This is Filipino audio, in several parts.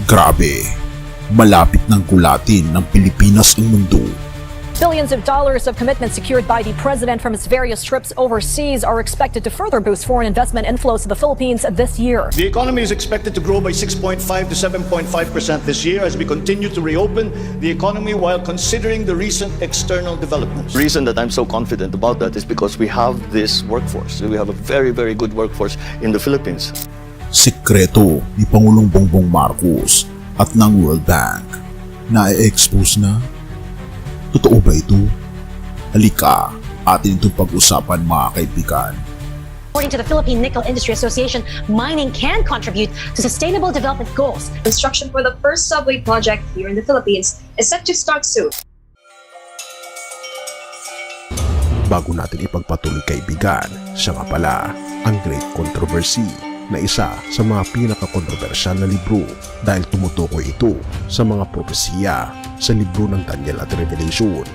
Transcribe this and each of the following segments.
Grabe, malapit ng kulatin ng Pilipinas ang mundo. Billions of dollars of commitments secured by the president from his various trips overseas are expected to further boost foreign investment inflows to the Philippines this year. The economy is expected to grow by 6.5 to 7.5% this year as we continue to reopen the economy while considering the recent external developments. The reason that I'm so confident about that is because we have this workforce. We have a very, very good workforce in the Philippines. Sikreto ni Pangulong Bongbong Marcos at ng World Bank na i-expose na? Totoo ba ito? Halika, atin itong pag-usapan mga kaibigan. According to the Philippine Nickel Industry Association, mining can contribute to sustainable development goals. Construction for the first subway project here in the Philippines is set to start soon. Bago natin ipagpatuloy kaibigan, siya nga pala ang Great Controversy na isa sa mga pinaka-kontrobersyal na libro dahil tumutukoy ito sa mga propesiya sa libro ng Daniel at Revelation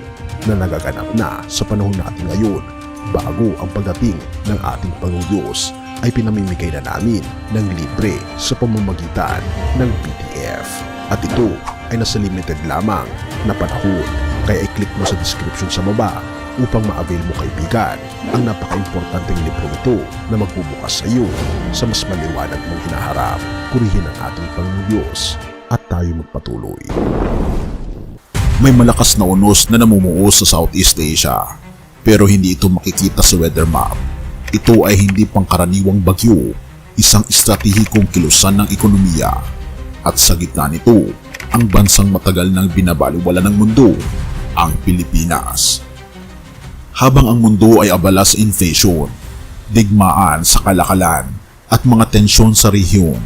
na nagaganap na sa panahon natin ngayon bago ang pagdating ng ating Panginoong Diyos ay pinamimigay na namin ng libre sa pamamagitan ng PDF. At ito ay nasa limited lamang na panahon kaya i-click mo sa description sa baba upang ma-avail mo kaibigan ang napaka-importanteng libro ito na magbubukas sa iyo sa mas maliwanag mong hinaharap. Purihin ang ating Panginoong Diyos at tayo magpatuloy. May malakas na unos na namumuo sa Southeast Asia pero hindi ito makikita sa weather map. Ito ay hindi pangkaraniwang bagyo, isang estratehikong kilusan ng ekonomiya. At sa gitna nito, ang bansang matagal nang binabaliwala ng mundo, ang Pilipinas. Habang ang mundo ay abala sa inflation, digmaan sa kalakalan at mga tensyon sa rehiyon,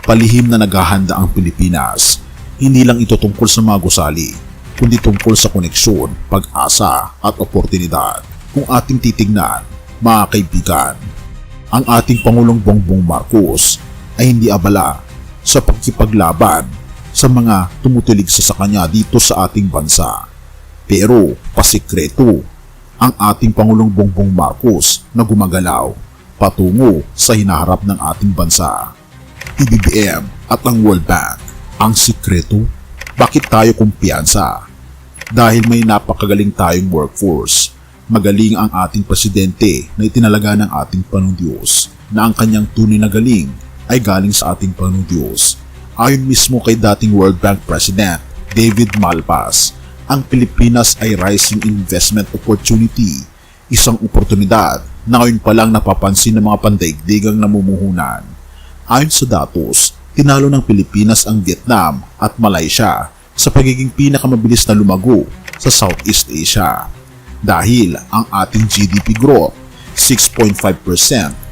palihim na naghahanda ang Pilipinas. Hindi lang ito tungkol sa mga gusali, kundi tungkol sa koneksyon, pag-asa at oportunidad. Kung ating titignan, mga kaibigan, ang ating Pangulong Bongbong Marcos ay hindi abala sa pagkipaglaban sa mga tumutulig sa kanya dito sa ating bansa. Pero pasikreto ang ating Pangulong Bongbong Marcos na gumagalaw patungo sa hinaharap ng ating bansa. PBBM at ang World Bank. Ang sikreto? Bakit tayo kumpiyansa? Dahil may napakagaling tayong workforce. Magaling ang ating presidente na itinalaga ng ating Panginoong Diyos na ang kanyang tunay na galing ay galing sa ating Panginoong Diyos. Ayon mismo kay dating World Bank President David Malpass, ang Pilipinas ay rising investment opportunity, isang oportunidad na ngayon pa lang napapansin ng mga pandaigdigang namumuhunan. Ayon sa datos, tinalo ng Pilipinas ang Vietnam at Malaysia sa pagiging pinakamabilis na lumago sa Southeast Asia. Dahil ang ating GDP growth, 6.5%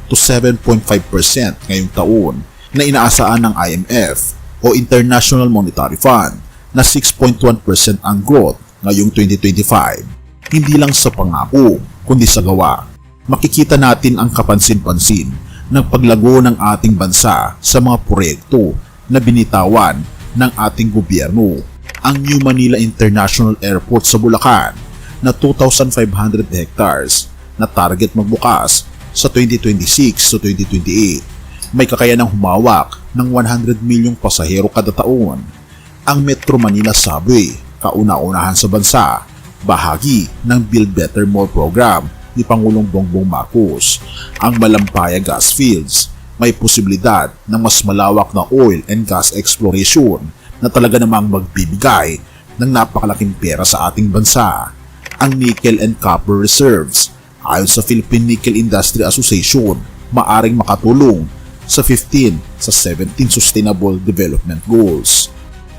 to 7.5% ngayong taon na inaasaan ng IMF o International Monetary Fund na 6.1% ang growth ngayong 2025. Hindi lang sa pangako, kundi sa gawa. Makikita natin ang kapansin-pansin ng paglago ng ating bansa sa mga proyekto na binitawan ng ating gobyerno. Ang New Manila International Airport sa Bulacan na 2,500 hectares na target magbukas sa 2026 to 2028. May kakayanang humawak ng 100 milyong pasahero kada taon. Ang Metro Manila Subway, kauna-unahan sa bansa, bahagi ng Build Better More program ni Pangulong Bongbong Marcos. Ang Malampaya Gas Fields, may posibilidad ng mas malawak na oil and gas exploration na talaga namang magbibigay ng napakalaking pera sa ating bansa. Ang Nickel and Copper Reserves, ayon sa Philippine Nickel Industry Association, maaring makatulong sa 15 sa 17 Sustainable Development Goals.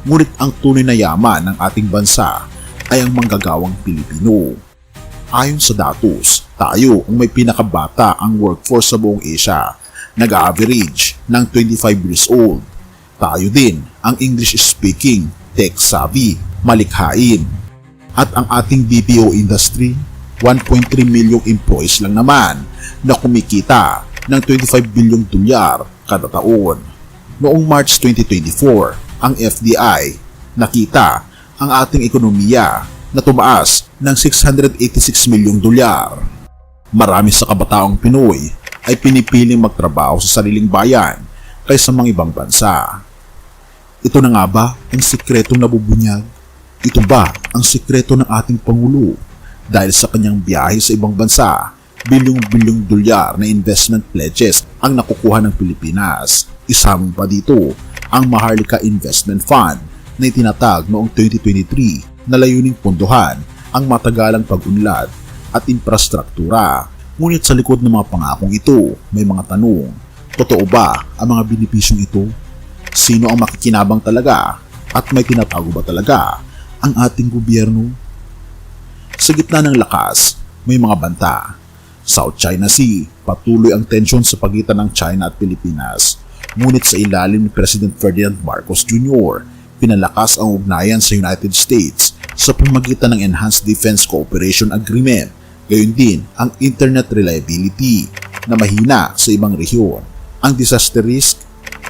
Ngunit ang tunay na yaman ng ating bansa ay ang manggagawang Pilipino. Ayon sa datos, tayo ang may pinakabata ang workforce sa buong Asia, nag-average ng 25 years old. Tayo din ang English-speaking, tech-savvy, malikhain. At ang ating BPO industry, 1.3 milyong employees lang naman na kumikita ng 25 bilyong dolyar kada taon. Noong March 2024, ang FDI nakita ang ating ekonomiya na tumaas ng 686 milyong dolyar. Marami sa kabataang Pinoy ay pinipiling magtrabaho sa sariling bayan kaysa mga ibang bansa. Ito Ito na nga ba ang sikretong nabubunyag? Ito ba ang sikreto ng ating Pangulo? Dahil sa kanyang biyahe sa ibang bansa, bilyong-bilyong dolyar na investment pledges ang nakukuha ng Pilipinas. Isama pa dito ang Maharlika Investment Fund na itinatag noong 2023 na layuning punduhan ang matagalang pag-unlad at infrastruktura. Ngunit sa likod ng mga pangakong ito, may mga tanong. Totoo ba ang mga benepisyong ito? Sino ang makikinabang talaga? At may tinatago ba talaga ang ating gobyerno? Sa gitna ng lakas, may mga banta. South China Sea, patuloy ang tensyon sa pagitan ng China at Pilipinas. Ngunit sa ilalim ni President Ferdinand Marcos Jr., pinalakas ang ugnayan sa United States sa pamamagitan ng Enhanced Defense Cooperation Agreement. Gayon din ang internet reliability na mahina sa ibang rehiyon. Ang disaster risk,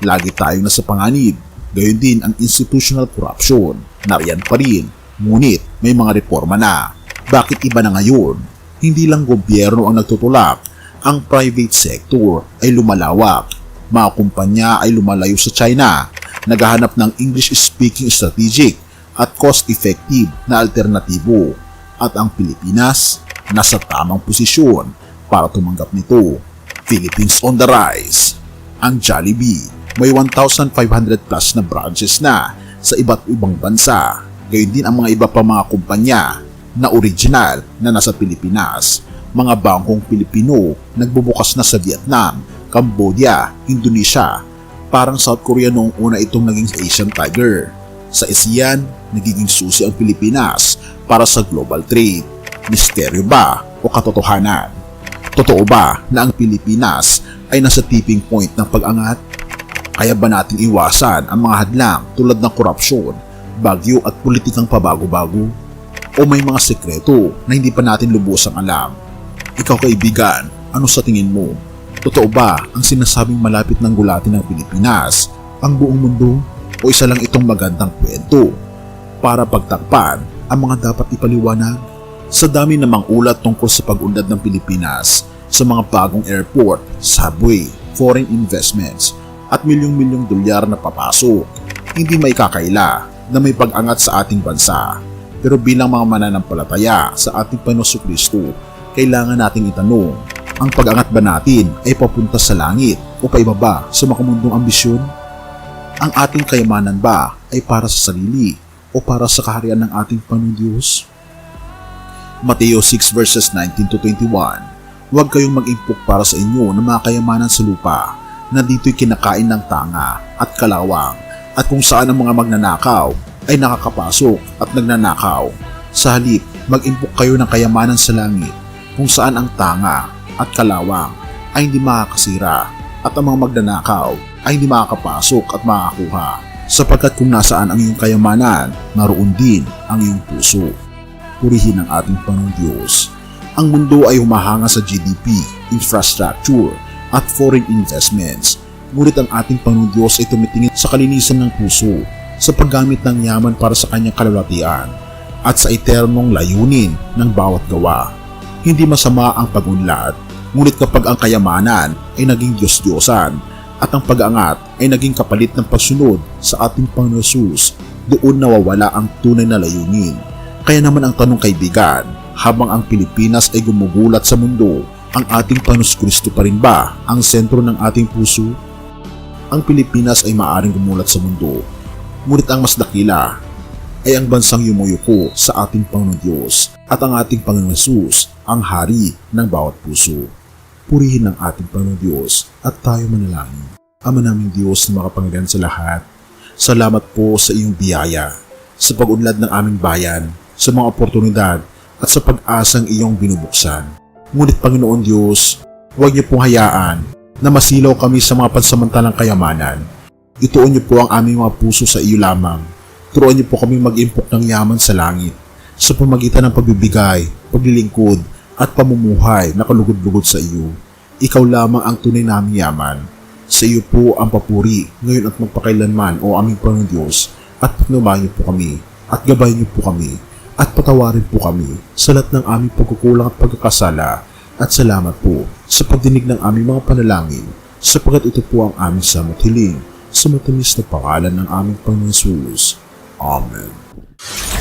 lagi tayong nasa panganib. Gayon din ang institutional corruption, nariyan pa rin. Ngunit may mga reforma na. Bakit iba na ngayon? Hindi lang gobyerno ang nagtutulak, ang private sector ay lumalawak. Mga kumpanya ay lumalayo sa China, naghahanap ng English-speaking strategic at cost-effective na alternatibo. At ang Pilipinas, nasa tamang posisyon para tumanggap nito. Philippines on the rise. Ang Jollibee, may 1,500 plus na branches na sa iba't ibang bansa. Gayon din ang mga iba pa mga kumpanya na original na nasa Pilipinas. Mga bangkong Pilipino nagbubukas na sa Vietnam, Cambodia, Indonesia. Parang South Korea noong una itong naging Asian Tiger. Sa ASEAN, nagiging susi ang Pilipinas para sa global trade. Misteryo ba o katotohanan? Totoo ba na ang Pilipinas ay nasa tipping point ng pag-angat? Kaya ba nating iwasan ang mga hadlang tulad ng korupsyon, bagyo at politikang pabago-bago? O may mga sekreto na hindi pa natin lubusang alam? Ikaw kaibigan, ano sa tingin mo? Totoo ba ang sinasabing malapit ng gulatin ng Pilipinas, ang buong mundo? O isa lang itong magandang kwento para pagtakpan ang mga dapat ipaliwanag? Sa dami namang ulat tungkol sa pag-unlad ng Pilipinas, sa mga bagong airport, subway, foreign investments, at milyong-milyong dolyar na papasok, hindi may kakaila na may pag-angat sa ating bansa. Pero bilang mga mananampalataya sa ating Panginoon Kristo, kailangan nating itanong, ang pag-angat ba natin ay papunta sa langit o paibaba sa makamundong ambisyon? Ang ating kayamanan ba ay para sa sarili o para sa kaharian ng ating Panginoon Diyos? Mateo 6 verses 19 to 21. Huwag kayong mag-impok para sa inyo ng mga kayamanan sa lupa na dito'y kinakain ng tanga at kalawang, at kung saan ang mga magnanakaw ay nakakapasok at nagnanakaw. Sa halip, mag-impok kayo ng kayamanan sa langit, kung saan ang tanga at kalawang ay hindi makakasira, at ang mga magnanakaw ay hindi makakapasok at makakuha. Sapagkat kung nasaan ang iyong kayamanan, naroon din ang iyong puso. Purihin ang ating Panginoong Diyos. Ang mundo ay humahanga sa GDP, infrastructure, at foreign investments. Ngunit ang ating Panginoong Diyos ay tumitingin sa kalinisan ng puso, sa paggamit ng yaman para sa kanyang kalwalhatian, at sa eternong layunin ng bawat gawa. Hindi masama ang pag-unlad, ngunit kapag ang kayamanan ay naging Diyos-Diyosan at ang pag-angat ay naging kapalit ng pagsunod sa ating Panginoon Jesus, doon nawawala ang tunay na layunin. Kaya naman ang tanong kaibigan, habang ang Pilipinas ay gumugulat sa mundo, ang ating Panginoon Kristo pa rin ba ang sentro ng ating puso? Ang Pilipinas ay maaaring gumulat sa mundo, ngunit ang mas dakila ay ang bansang yumuyuko sa ating Panginoon Diyos at ang ating Panginoon Jesus, ang hari ng bawat puso. Purihin ang ating Panginoon Diyos at tayo manalangin. Ama naming Diyos na makapangyarihan sa lahat, salamat po sa iyong biyaya, sa pag-unlad ng aming bayan, sa mga oportunidad at sa pag-asang iyong binubuksan. Ngunit Panginoon Diyos, huwag niyo pong hayaan na masilaw kami sa mga pansamantalang kayamanan. Ituon niyo po ang aming mga puso sa iyo lamang. Turuan niyo po kami mag-impok ng yaman sa langit sa pamagitan ng pagbibigay, paglilingkod at pamumuhay na kalugod-lugod sa iyo. Ikaw lamang ang tunay naming yaman. Sa iyo po ang papuri ngayon at magpakailanman, o aming Panginoon Diyos, at patnubayan niyo po kami at gabayan niyo po kami at patawarin po kami sa lahat ng aming pagkukulang at pagkakasala. At salamat po sa pagdinig ng aming mga panalangin, sapagkat ito po ang aming samot hiling sa matamis na pangalan ng aming Panginoon Jesus. Amen.